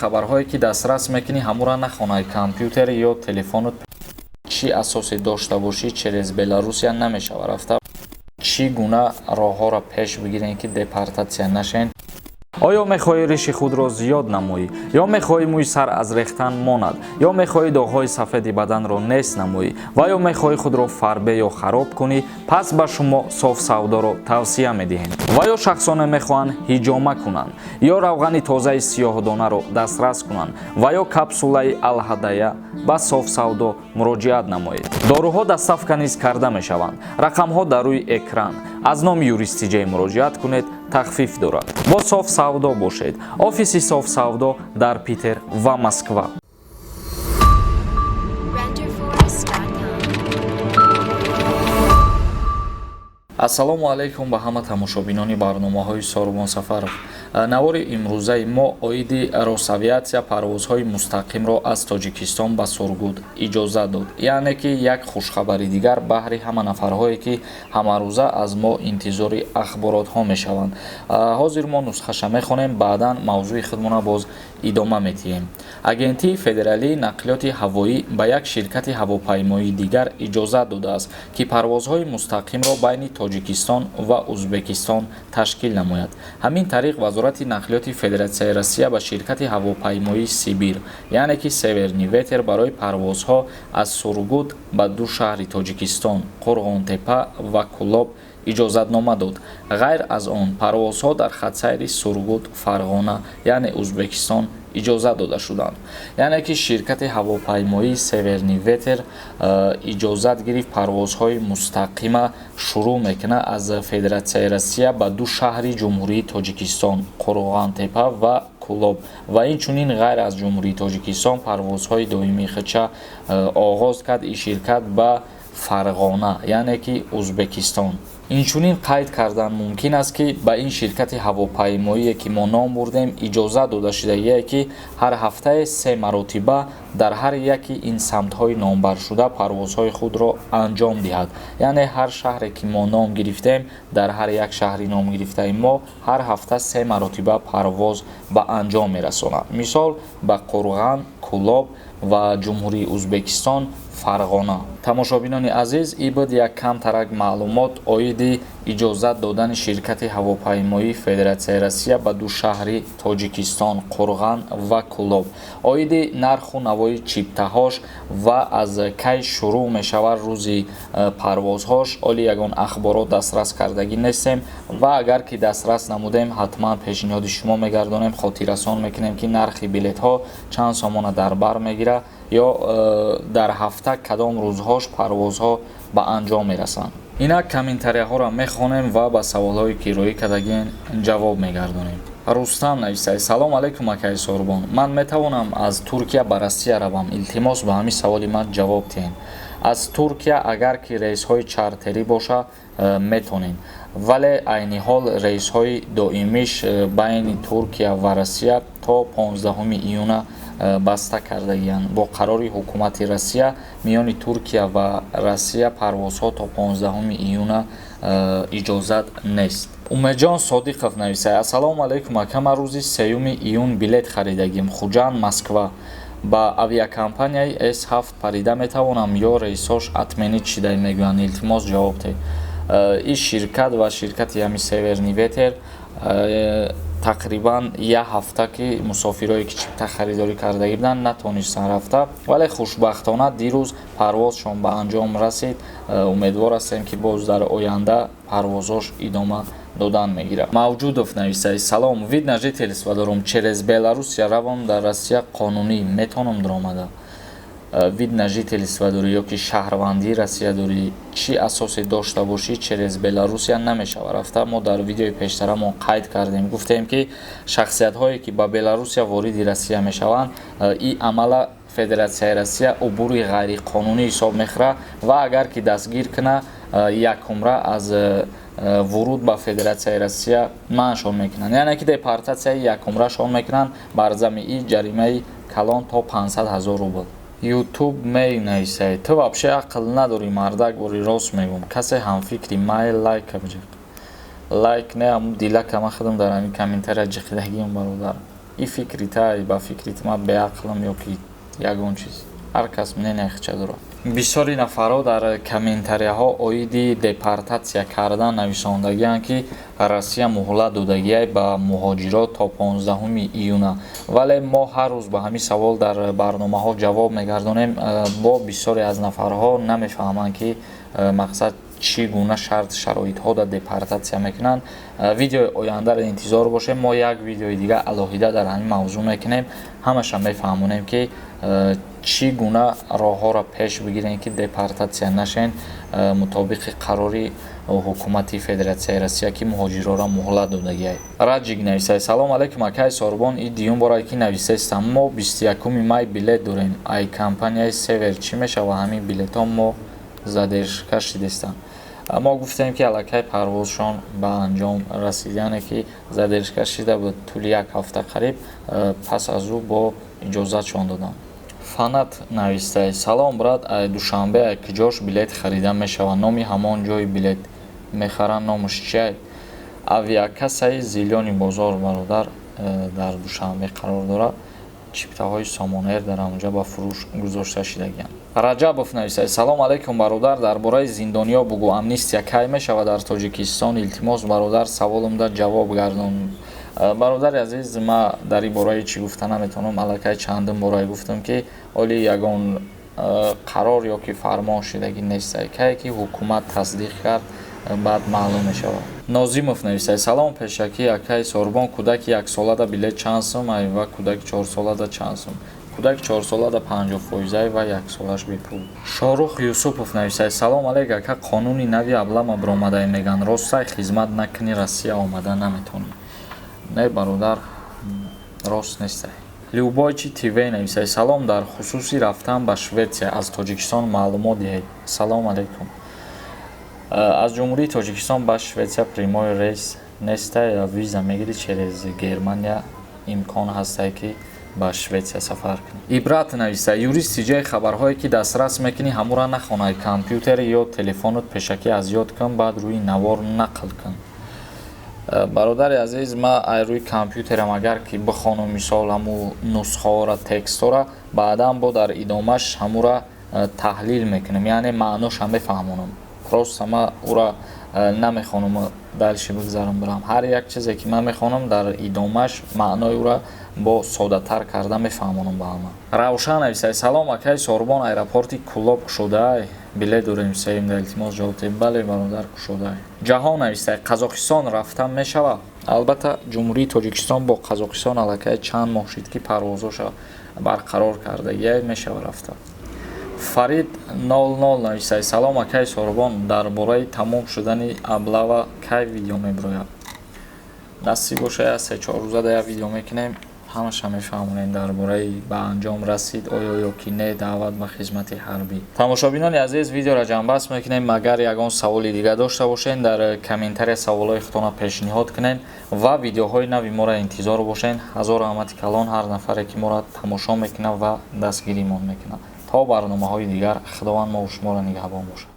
хабарҳое ки дастрас мекунӣ ҳамура нахонаи компютер ё телефонут чӣ асосе дошта бошӣ через Беларусия намешава рафта. чӣ гуна роҳҳоро пеш бигирем ки депортатсия нашавем. оё мехоҳӣ риши худро зиёд намоӣ, ё мехоҳӣ мӯи сар аз рехтан монад, ё мехоҳӣ доғҳои сафеди баданро нест намоӣ ва ё мехоҳӣ худро фарбе ё хароб кунӣ, пас ба шумо соф савдоро тавсия медиҳем. ва ё шахсоне мехоҳанд ҳиҷома кунанд, ё равғани тозаи сиёҳдонаро дастрас кунанд ва ё капсулаи алҳадая ба соф савдо муроҷиат намоед. доруҳо доставка низ карда мешаванд. рақамҳо дар рӯи экран. аз номи юристиҷаи муроҷиат кунед, тахфиф дорад. бо соф савдо бошед. офиси соф савдо дар Питер ва Москва. ассалому алайкум ба ҳама тамошобинони барномаҳои Сорубон Сафаров. навори имрӯзаи мо оиди Росавиатсия парвозҳои мустақимро аз Тоҷикистон ба Сургут иҷозат дод. яъне ки як хушхабари дигар баҳри ҳама нафарҳое ки ҳамарӯза аз мо интизори ахборотҳо мешаванд. ҳозир мо нусхаша мехонем, баъдан мавзӯи худмона боз идома метиҳем. агентии федералии нақлиёти ҳавоӣ ба як ширкати ҳавопаймоии дигар иҷозат додааст ки парвозҳои мустақимро байни Тоҷикистон ва Узбекистон ташкил намояд. ҳамин тариқ вазорати нақлиёти Федератсияи Россия ба ширкати ҳавопаймоии Сибир, яъне ки Северни Ветер, барои парвозҳо аз Сургут ба ду шаҳри Тоҷикистон, Қурғонтепа ва Кӯлоб иҷозатнома дод. ғайр аз он парвозҳо дар хатсайри Сургут, Фарғона, яъне Узбекистон иҷозат дода шуданд. яъне ки ширкати ҳавопаймоии Северни Ветер иҷозат гирифт парвозҳои мустақима шурӯъ мекунад аз Федератсияи Россия ба ду шаҳри Ҷумҳурии Тоҷикистон, Қурғонтепа ва Кӯлоб ва инчунин ғайр аз Ҷумҳурии Тоҷикистон парвозҳои доимии худша оғоз кард ин ширкат ба Фарғона, яъне ки Узбекистон. инчунин қайд кардан мумкин аст ки ба ин ширкати ҳавопаймоие ки мо ном бурдем иҷозат дода шудагие ки ҳар ҳафтае 3 маротиба дар ҳар яки ин самтҳои номбаршуда парвозҳои худро анҷом диҳад. яъне ҳар шаҳре ки мо ном гирифтем, дар ҳар як шаҳри ном гирифтаи мо ҳар ҳафта 3 маротиба парвоз ба анҷом мерасонад. мисол ба Қурған, Кӯлоб ва Ҷумҳурии Узбекистон, Фарғона. тамошобинони азиз, ин буд як камтарак маълумот оиди иҷозат додани ширкати ҳавопаймоии Федератсияи Россия ба ду шаҳри Тоҷикистон, Қурған ва Кӯлоб. оиди нарху навои чиптаҳош ва аз кай шурӯъ мешавад рӯзи парвозҳош оли ягон ахборот дастрас кардагӣ нестем ва агар ки дастрас намудем, ҳатман пешниҳоди шумо мегардонем, хотиррасон мекунем ки нархи билетҳо чанд сомона дар бар мегира ё дар ҳафта кадом рӯзҳош парвозҳо ба анҷом мерасанд. инак комментарияҳоро мехонем ва ба саволҳои ки роӣ кардагин ҷавоб мегардонем. рустам нависад: салом алайкум акаи Сорубон, ман метавонам аз Туркия ба Россия равам? илтимос ба ҳамин саволи ман ҷавоб диҳем. аз Туркия агар ки рейсҳои чартерӣ боша метонем, вале айни ҳол рейсҳои доимиш байни Туркия ва Россия то 15 июна баста кардагиянд. бо қарори ҳукумати Россия миёни Туркия ва Россия парвозҳо то 15 июна иҷозат нест. умедҷон Содиқов нависад: ассалому алайкум ака, ман рӯзи 3 июн билет харидагим Хуҷанд, Москва. ба авиакомпанияи S7 парида метавонам ё рейсҳош отменид шида мегӯянд? илтимос ҷавоб диҳед. ин ширкат ва ширкати ҳами Северни Ветер тақрибан як ҳафта ки мусофирое ки чипта харидорӣ кардаги буданд натонистанд рафта, вале хушбахтона дирӯз парвозшон ба анҷом расид. умедвор ҳастем ки боз дар оянда парвозош идома додан мегирад. Мавҷудов нависад: салом, вид на жительство дорум, через Беларусия равам дар Россия қонунӣ метонам даромада? вид на жительство дорӣ ё ки шаҳрвандии Россия дорӣ, чӣ асосе дошта бошӣ через Беларусия намешава рафта? мо дар видеои пештарамон қайд кардем, гуфтем ки шахсиятҳое ки ба Беларусия вориди Россия мешаванд, ин амала Федератсияи Россия убури ғайриқонунӣ ҳисоб мехӯрад ва агар ки дастгир куна, якумра аз вуруд ба Федератсияи Россия манъшон мекунанд, яъне ки депортатсияи якумрашон мекунанд, бар замии ҷаримаи калон то 500 000 рубл. ютуб менависад: ту вообще ақл надорӣ, мардак бори рост мегӯм, касе ҳамфикри майл лайка биҷақ. лайк не ам дилака ма худам дар ҳамин комментария ҷиқидагиам бародар. ин фикритай ба фикрити ман беақлам ё ки ягон чиз ҳар кас ненехча дура. Бисёри нафарҳо дар комментарияҳо оиди депортатсия кардан нависондагиянд ки Россия муҳлат додагиай ба муҳоҷирот то 15 июна, вале мо ҳар рӯз ба ҳамин савол дар барномаҳо ҷавоб мегардонем. Бо бисёре аз нафарҳо намефаҳманд ки мақсад чӣ гуна шарт шароитҳо дар депортатсия мекунанд. Видеои ояндаро интизор бошем. Мо як видеои дигар алоҳида дар ҳамин мавзӯъ мекунем. Ҳамаша мефаҳмонем ки чӣ гуна роҳҳоро пеш бигирем ки депортатсия нашен мутобиқи қарори ҳукумати Федератсияи Россия ки муҳоҷиротро муҳлат додагиай. Раҷик нависай: салому алайкум акай Сорбон, ин дуюм борае ки нависестам. Мо 21 май билет дорем. Ай компанияи Север чӣ мешава? Ҳамин билетҳо мо задержка шидестам. Мо гуфтем ки аллакай парвозшон ба анҷом расид, яъне ки задержка шида ба тӯли як ҳафта қариб, пас аз ӯ бо иҷозатшон додам. Фанат навистаи: салом брат, душанбе киҷош билет харида мешава? Номи ҳамон ҷои билет мехаранд, номаш чиай? Авиакассаи Зелёни бозор бародар дар Душанбе қарор дорад. чиптаҳои Somon Air дар онҷа ба фурӯш гузошта шудагиянд. Раҷабов нависад: салому алайкум бародар, дар бораи зиндониё бугӯ, амнистия кай мешавад дар Тоҷикистон? Илтимос бародар, саволимда ҷавоб гардон. Бародари азиз, ма дар ин бораи чӣ гуфта наметавонам. Аллакай чандин бора гуфтам ки оли ягон қарор ё ки фармон шудагӣ нест. Кае ки ҳукумат тасдиқ кард, баъд маълум мешавад. Нозимов нависад: салом пешакӣ акай Сорбон, кӯдаки 1 солада билет чанд сум ва кӯдаки 4 солада чанд сум? Кӯдаки 4 солада 50% ва 1 солаш бепул. Шорух Юсупов нависад: салом алейк ака, қонуни нави аблама биромадаи меган ростай хизмат накунӣ, Россия омада наметонӣ? Не бародар, рост нестай. Любойчи ТВ нависад: салом, дар хусуси рафтан ба Шветсия аз Тоҷикистон маълумот диҳед. Салом алейкум. Аз ҷумҳурии Тоҷикистон ба Шветсия прямой рейс нестай, виза мегирӣ через Германия, имкон ҳастай ки ба Шветсия сафар кунӣ. Ибрат нависад: юрист ҷои хабарҳое ки дастрас мекунӣ ҳамура нахонай, компютери ё телефонот пешакӣ аз ёд кун, баъд рӯи навор нақл кун. Бародари азиз, ма рӯи компютерам агар ки бихонам мисол ҳаму нусхаҳоро, текстҳоро, баъдан бо дар идомаш ҳамура таҳлил мекунам, яъне маъноша мефаҳмонам. Просто ма ура намехонам дальше бигзарам барам. Ҳар як чизе ки ман мехонам дар идомаш маънои ура бо содатар карда мефаҳмонам ба ҳама. Равшан нависад: салом акай Сорбон, аэропорти Кӯлоб кушодаай? Билет дорем сеем, дар илтимос ҷавоб дед. Бале бародар, кушодаай. Ҷаҳон нависад: Қазоқистон рафтан мешава? Албатта ҷумҳурии Тоҷикистон бо Қазоқистон аллакай чанд моҳ шуд ки парвозоша барқарор кардагиай, мешава рафта. Фарид 00 нависад: салом акай Сорбон, дар бораи тамом шудани аблава кай видео мебирояд? Насиб боша 3-4 рӯза як видео мекунем, ҳамаша мефаҳмонем дар бораи ба анҷом расид оё ё ки не даъват ба хизмати ҳарбӣ. Тамошобинони азиз, видеоро ҷамъбаст мекунем. Агар ягон саволи дигар дошта бошед, дар комментария саволҳои худтонро пешниҳод кунед ва видеоҳои нави моро интизор бошед. ҳазор раҳмати калон ҳар нафаре ки моро тамошо мекунад ва дастгиримон мекунад. То барномаҳои дигар, худованд мо шуморо нигаҳбон бошад.